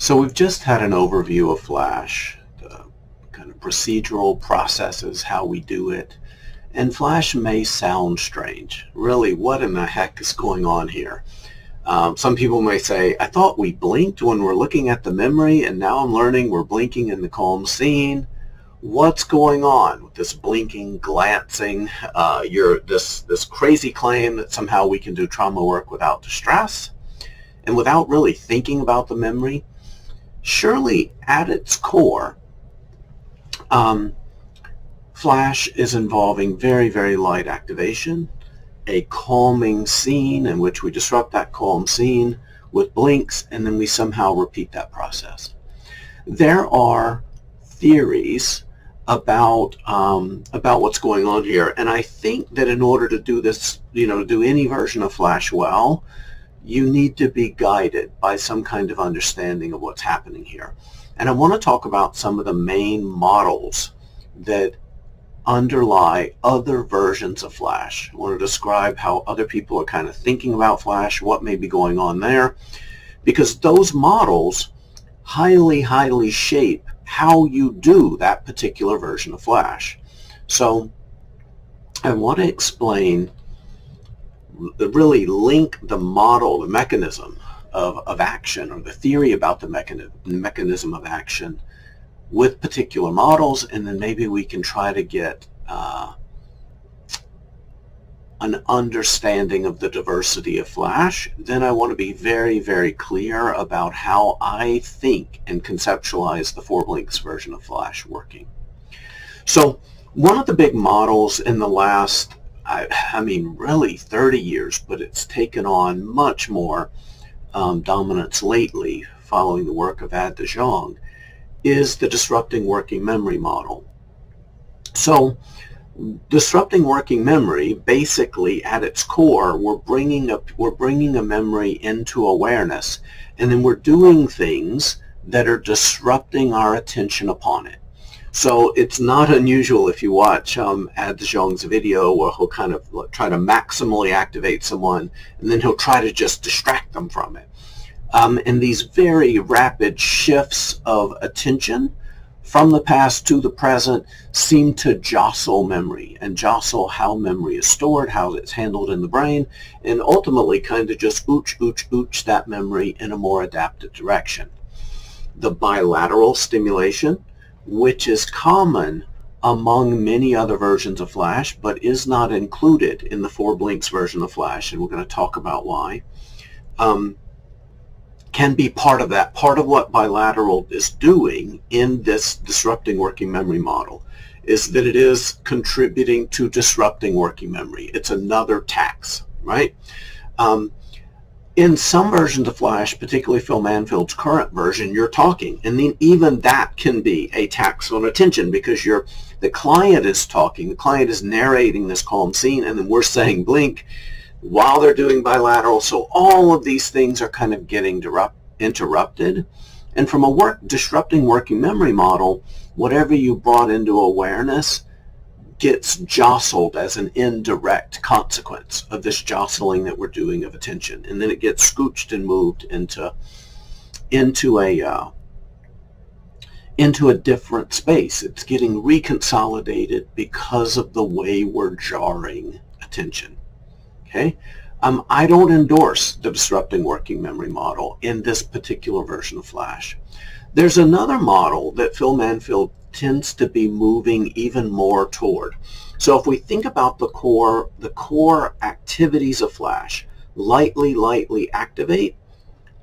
So we've just had an overview of Flash, the kind of procedural processes, how we do it. And Flash may sound strange. Really, what in the heck is going on here? Some people may say, I thought we blinked when we're looking at the memory, and now I'm learning we're blinking in the calm scene. What's going on with this blinking, glancing, this crazy claim that somehow we can do trauma work without distress and without really thinking about the memory? Surely at its core, Flash is involving very, very light activation, a calming scene in which we disrupt that calm scene with blinks, and then we somehow repeat that process. There are theories about what's going on here, and I think that in order to do this, to do any version of Flash well, you need to be guided by some kind of understanding of what's happening here. And I want to talk about some of the main models that underlie other versions of Flash. I want to describe how other people are kind of thinking about Flash, what may be going on there, because those models highly, highly shape how you do that particular version of Flash. So I want to explain, really link the model, the mechanism of action, or the theory about the mechanism of action with particular models, and then maybe we can try to get an understanding of the diversity of Flash. Then I want to be very, very clear about how I think and conceptualize the 4-blinks version of Flash working. So one of the big models in the last, I mean really 30 years, but it's taken on much more dominance lately following the work of Ad de Jong, is the disrupting working memory model. So disrupting working memory, basically at its core, we're bringing a memory into awareness, and then we're doing things that are disrupting our attention upon it. So it's not unusual if you watch Ad de Jong's video where he'll kind of try to maximally activate someone, and then he'll try to just distract them from it. And these very rapid shifts of attention from the past to the present seem to jostle memory and jostle how memory is stored, how it's handled in the brain, and ultimately kind of just ooch that memory in a more adaptive direction. The bilateral stimulation, which is common among many other versions of Flash, but is not included in the 4-blinks version of Flash, and we're going to talk about why, can be part of that. Part of what bilateral is doing in this disrupting working memory model is that it is contributing to disrupting working memory. It's another tax, right? In some versions of Flash, particularly Phil Manfield's current version, you're talking, and then even that can be a tax on attention because the client is talking, the client is narrating this calm scene, and then we're saying blink while they're doing bilateral. So all of these things are kind of getting interrupted. And from a disrupting working memory model, whatever you brought into awareness gets jostled as an indirect consequence of this jostling that we're doing of attention, and then it gets scooched and moved into a different space. It's getting reconsolidated because of the way we're jarring attention. Okay, I don't endorse the disrupting working memory model in this particular version of Flash. There's another model that Phil Manfield tends to be moving even more toward. So if we think about the core activities of Flash, lightly activate,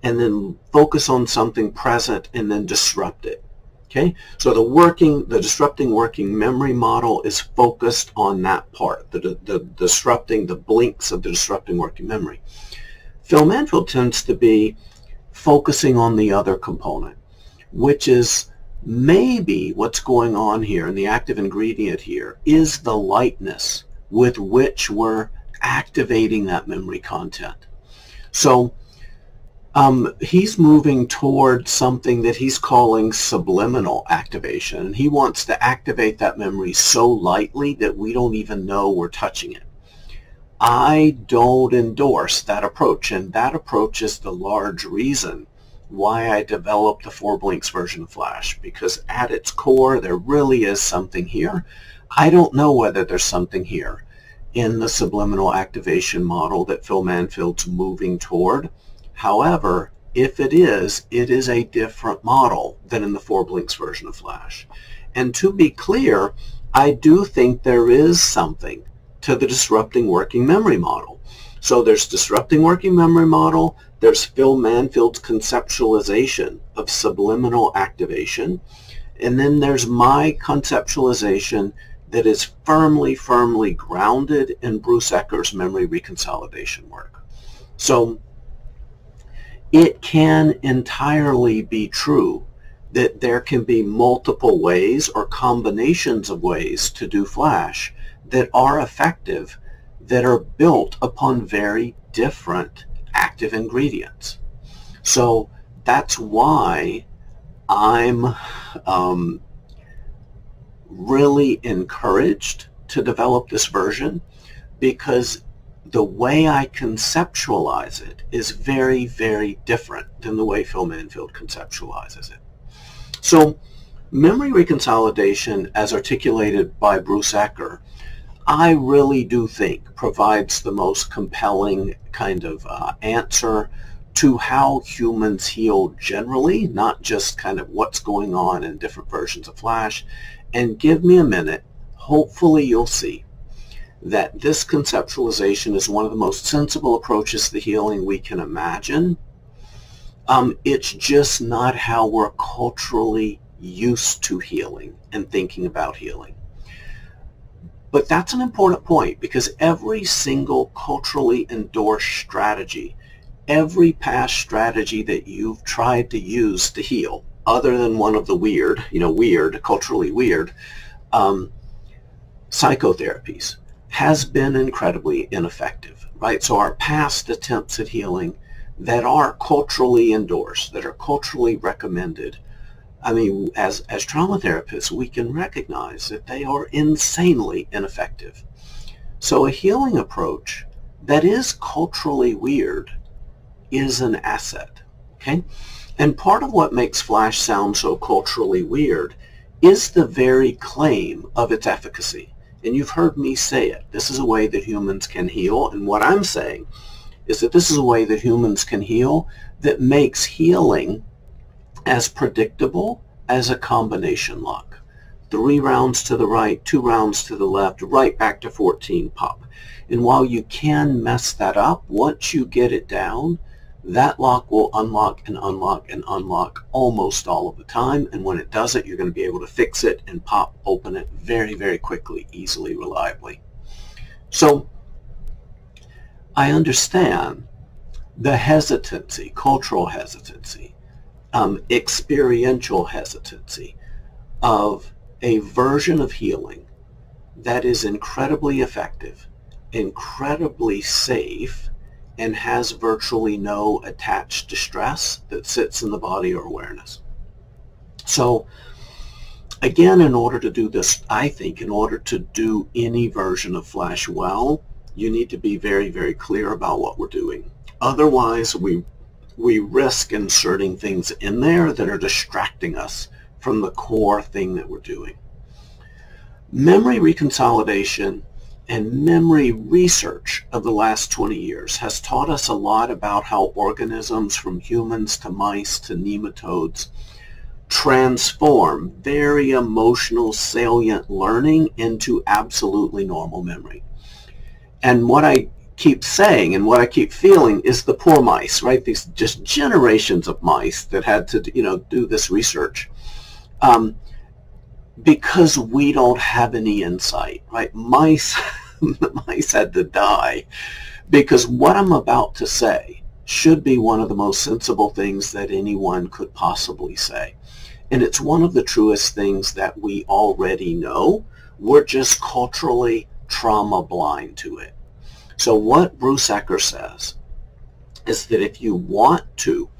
and then focus on something present, and then disrupt it. Okay, so the disrupting working memory model is focused on that part, the disrupting, the blinks of the disrupting working memory. Phil Manfield tends to be focusing on the other component, which is maybe what's going on here, and the active ingredient here is the lightness with which we're activating that memory content. So he's moving toward something that he's calling subliminal activation. He wants to activate that memory so lightly that we don't even know we're touching it. I don't endorse that approach, and that approach is the large reason why I developed the 4 blinks version of Flash, because at its core there really is something here. I don't know whether there's something here in the subliminal activation model that Phil Manfield's moving toward. However, if it is a different model than in the 4 blinks version of Flash. And to be clear, I do think there is something to the disrupting working memory model. So there's disrupting working memory model, there's Phil Manfield's conceptualization of subliminal activation, and then there's my conceptualization that is firmly grounded in Bruce Ecker's memory reconsolidation work. So it can entirely be true that there can be multiple ways or combinations of ways to do Flash that are effective, that are built upon very different active ingredients. So that's why I'm really encouraged to develop this version, because the way I conceptualize it is very different than the way Phil Manfield conceptualizes it. So memory reconsolidation, as articulated by Bruce Ecker, I really do think provides the most compelling kind of answer to how humans heal generally, not just kind of what's going on in different versions of Flash. And give me a minute, hopefully you'll see that this conceptualization is one of the most sensible approaches to healing we can imagine. It's just not how we're culturally used to healing and thinking about healing. But that's an important point, because every single culturally endorsed strategy, every past strategy that you've tried to use to heal, other than one of the weird, culturally weird psychotherapies, has been incredibly ineffective, right? So our past attempts at healing that are culturally endorsed, that are culturally recommended, I mean, as trauma therapists, we can recognize that they are insanely ineffective. So a healing approach that is culturally weird is an asset, okay? And part of what makes Flash sound so culturally weird is the very claim of its efficacy. And you've heard me say it. This is a way that humans can heal. And what I'm saying is that this is a way that humans can heal that makes healing as predictable as a combination lock. 3 rounds to the right, 2 rounds to the left, right back to 14 pop. And while you can mess that up, once you get it down, that lock will unlock and unlock and unlock almost all of the time. And when it does it, you're going to be able to fix it and pop open it very quickly, easily, reliably. So I understand the hesitancy, cultural hesitancy, experiential hesitancy of a version of healing that is incredibly effective, incredibly safe, and has virtually no attached distress that sits in the body or awareness. So again, in order to do this, I think in order to do any version of Flash well, you need to be very clear about what we're doing. Otherwise, we risk inserting things in there that are distracting us from the core thing that we're doing. Memory reconsolidation and memory research of the last 20 years has taught us a lot about how organisms, from humans to mice to nematodes, transform very emotional, salient learning into absolutely normal memory. And what I keep saying and what I keep feeling is the poor mice, right? These just generations of mice that had to, do this research. Because we don't have any insight, right? Mice had to die, because what I'm about to say should be one of the most sensible things that anyone could possibly say. And it's one of the truest things that we already know. We're just culturally trauma blind to it. So what Bruce Ecker says is that if you want to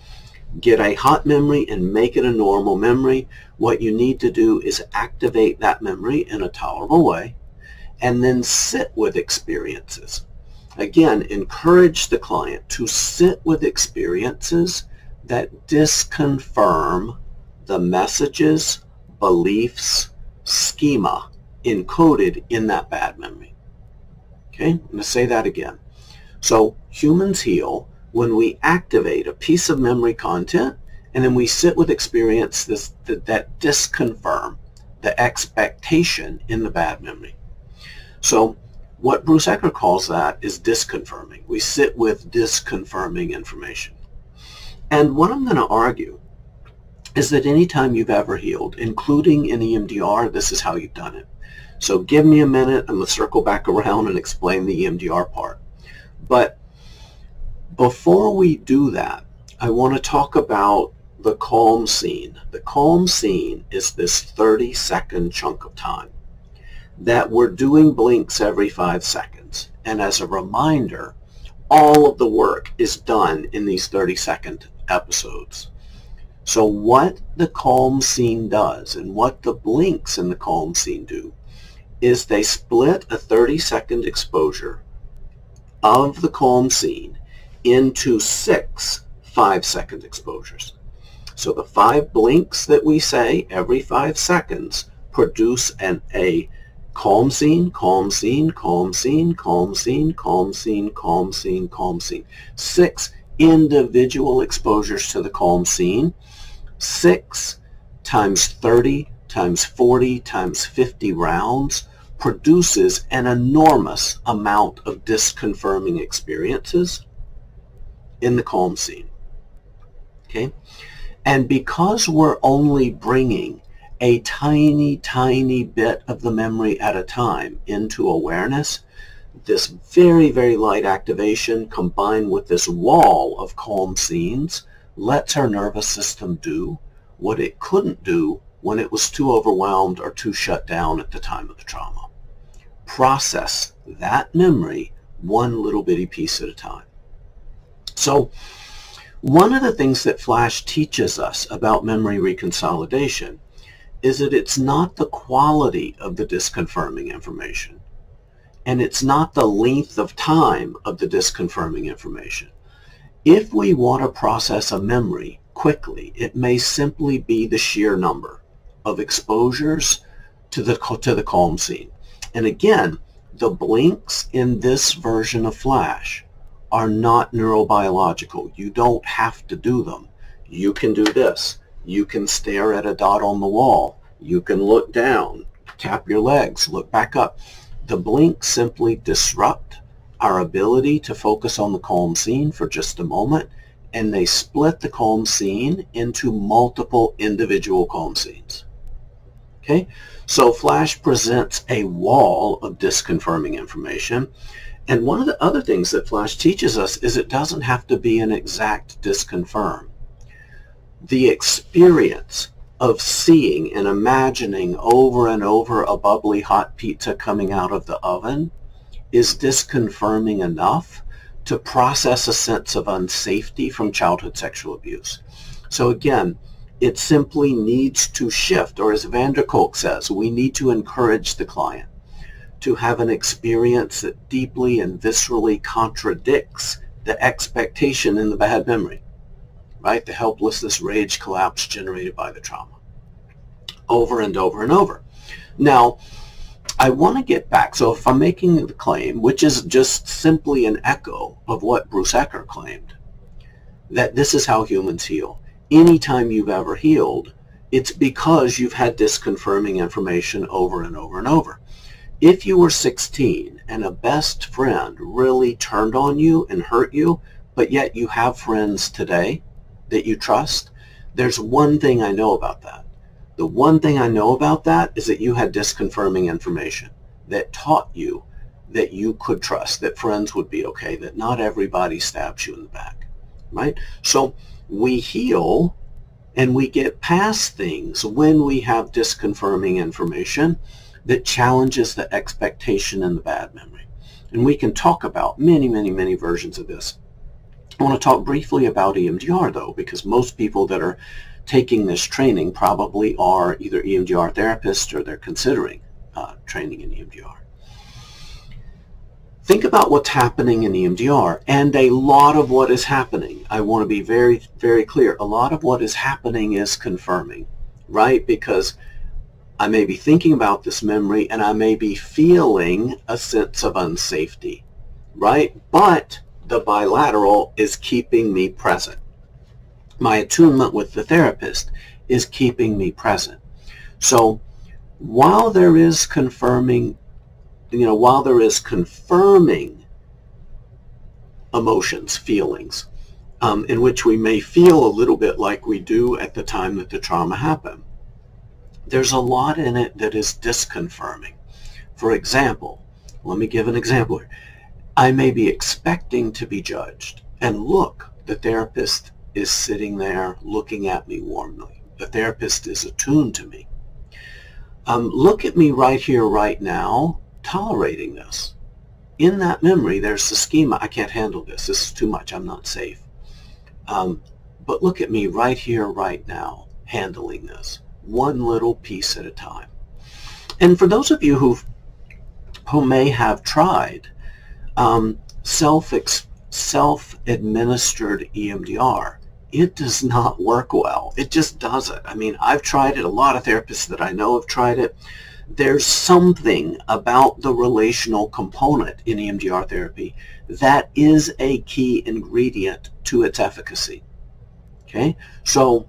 get a hot memory and make it a normal memory, what you need to do is activate that memory in a tolerable way and then sit with experiences. Again, encourage the client to sit with experiences that disconfirm the messages, beliefs, schema encoded in that bad memory. Okay, I'm going to say that again. So humans heal when we activate a piece of memory content, and then we sit with experience that disconfirm the expectation in the bad memory. So what Bruce Ecker calls that is disconfirming. We sit with disconfirming information. And what I'm going to argue is that anytime you've ever healed, including in EMDR, this is how you've done it. So give me a minute, I'm going to circle back around and explain the EMDR part. But before we do that, I want to talk about the calm scene. The calm scene is this 30-second chunk of time that we're doing blinks every 5 seconds. And as a reminder, all of the work is done in these 30-second episodes. So what the calm scene does and what the blinks in the calm scene do is they split a 30-second exposure of the calm scene into 6 5-second exposures. So the 5 blinks that we say every 5 seconds produce a calm scene, calm scene, calm scene, calm scene, calm scene, calm scene, calm scene. 6 individual exposures to the calm scene. 6 times 30 times 40 times 50 rounds produces an enormous amount of disconfirming experiences in the calm scene. Okay? And because we're only bringing a tiny, tiny bit of the memory at a time into awareness, this very, very light activation combined with this wall of calm scenes lets our nervous system do what it couldn't do when it was too overwhelmed or too shut down at the time of the trauma. Process that memory one little bitty piece at a time. So one of the things that Flash teaches us about memory reconsolidation is that it's not the quality of the disconfirming information, and it's not the length of time of the disconfirming information. If we want to process a memory quickly, it may simply be the sheer number of exposures to the calm scene. And again, the blinks in this version of Flash are not neurobiological. You don't have to do them. You can do this. You can stare at a dot on the wall. You can look down, tap your legs, look back up. The blinks simply disrupt our ability to focus on the calm scene for just a moment, and they split the calm scene into multiple individual calm scenes. Okay? So Flash presents a wall of disconfirming information. And one of the other things that Flash teaches us is it doesn't have to be an exact disconfirm. The experience of seeing and imagining over and over a bubbly hot pizza coming out of the oven is disconfirming enough to process a sense of unsafety from childhood sexual abuse. So again, it simply needs to shift, or as Van der Kolk says, we need to encourage the client to have an experience that deeply and viscerally contradicts the expectation in the bad memory, right? The helplessness, rage, collapse generated by the trauma. Over and over and over. Now, I want to get back. So if I'm making the claim, which is just simply an echo of what Bruce Ecker claimed, that this is how humans heal. Anytime you've ever healed, it's because you've had disconfirming information over and over and over. If you were 16 and a best friend really turned on you and hurt you, but yet you have friends today that you trust, there's one thing I know about that. The one thing I know about that is that you had disconfirming information that taught you that you could trust, that friends would be okay, that not everybody stabs you in the back, right? So we heal and we get past things when we have disconfirming information that challenges the expectation in the bad memory. And we can talk about many, many, many versions of this. I want to talk briefly about EMDR, though, because most people that are taking this training probably are either EMDR therapists or they're considering training in EMDR. think about what's happening in EMDR, and a lot of what is happening, I want to be very, very clear, a lot of what is happening is confirming, right? Because I may be thinking about this memory and I may be feeling a sense of unsafety, right? But the bilateral is keeping me present. My attunement with the therapist is keeping me present. So while there is confirming emotions, feelings, in which we may feel a little bit like we do at the time that the trauma happened, there's a lot in it that is disconfirming. For example, let me give an example here. I may be expecting to be judged, and look, the therapist is sitting there looking at me warmly. The therapist is attuned to me. Look at me right here, right now, tolerating this. In that memory, there's the schema. I can't handle this. This is too much. I'm not safe. But look at me right here, right now, handling this, one little piece at a time. And for those of you who may have tried self-administered EMDR, it does not work well. It just doesn't. I mean, I've tried it. A lot of therapists that I know have tried it. There's something about the relational component in EMDR therapy that is a key ingredient to its efficacy. Okay? So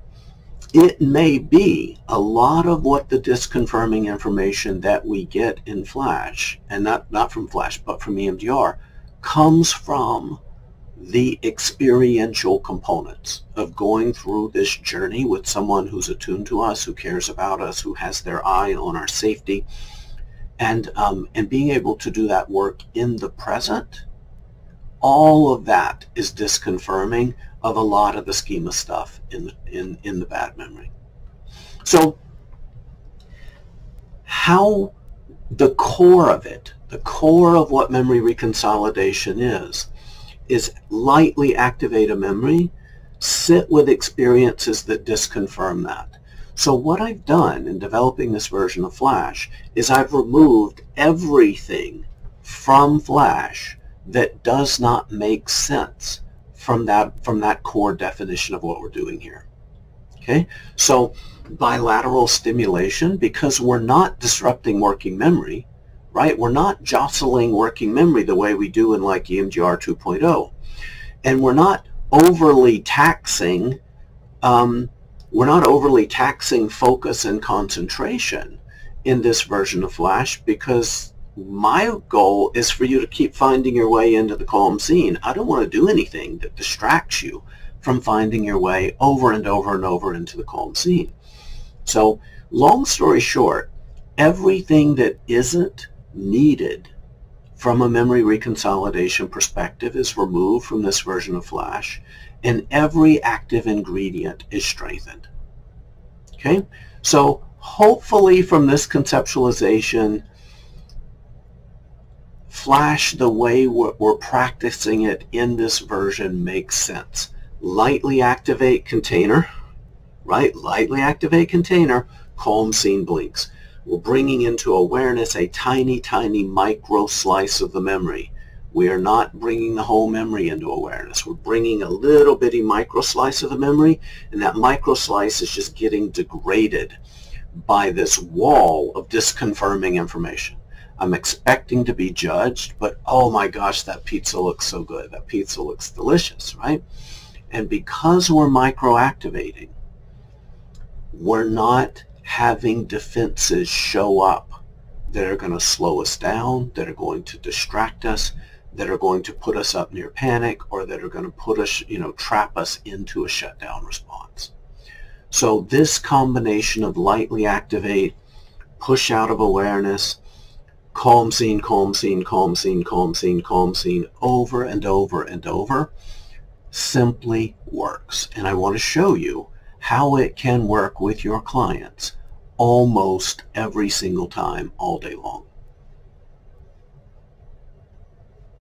it may be a lot of what the disconfirming information that we get in Flash, and not from Flash, but from EMDR, comes from the experiential components of going through this journey with someone who's attuned to us, who cares about us, who has their eye on our safety, and being able to do that work in the present. All of that is disconfirming of a lot of the schema stuff in the bad memory. So how the core of it, the core of what memory reconsolidation is lightly activate a memory, sit with experiences that disconfirm that. So what I've done in developing this version of Flash is I've removed everything from Flash that does not make sense from that core definition of what we're doing here. Okay? So bilateral stimulation, because we're not disrupting working memory, right? We're not jostling working memory the way we do in like EMDR 2.0. And we're not overly taxing focus and concentration in this version of Flash, because my goal is for you to keep finding your way into the calm scene. I don't want to do anything that distracts you from finding your way over and over and over into the calm scene. So long story short, everything that isn't needed from a memory reconsolidation perspective is removed from this version of Flash, and every active ingredient is strengthened. Okay? So hopefully from this conceptualization, Flash, the way we're practicing it in this version, makes sense. Lightly activate container, right? Lightly activate container, calm scene blinks. We're bringing into awareness a tiny, tiny micro slice of the memory. We are not bringing the whole memory into awareness. We're bringing a little bitty micro slice of the memory, and that micro slice is just getting degraded by this wall of disconfirming information. I'm expecting to be judged, but oh my gosh, that pizza looks so good. That pizza looks delicious, right? And because we're micro-activating, we're not having defenses show up that are going to slow us down, that are going to distract us, that are going to put us up near panic, or that are going to put us, trap us into a shutdown response. So this combination of lightly activate, push out of awareness, calm scene, calm scene, calm scene, calm scene, calm scene, over and over and over, simply works. And I want to show you how it can work with your clients almost every single time, all day long.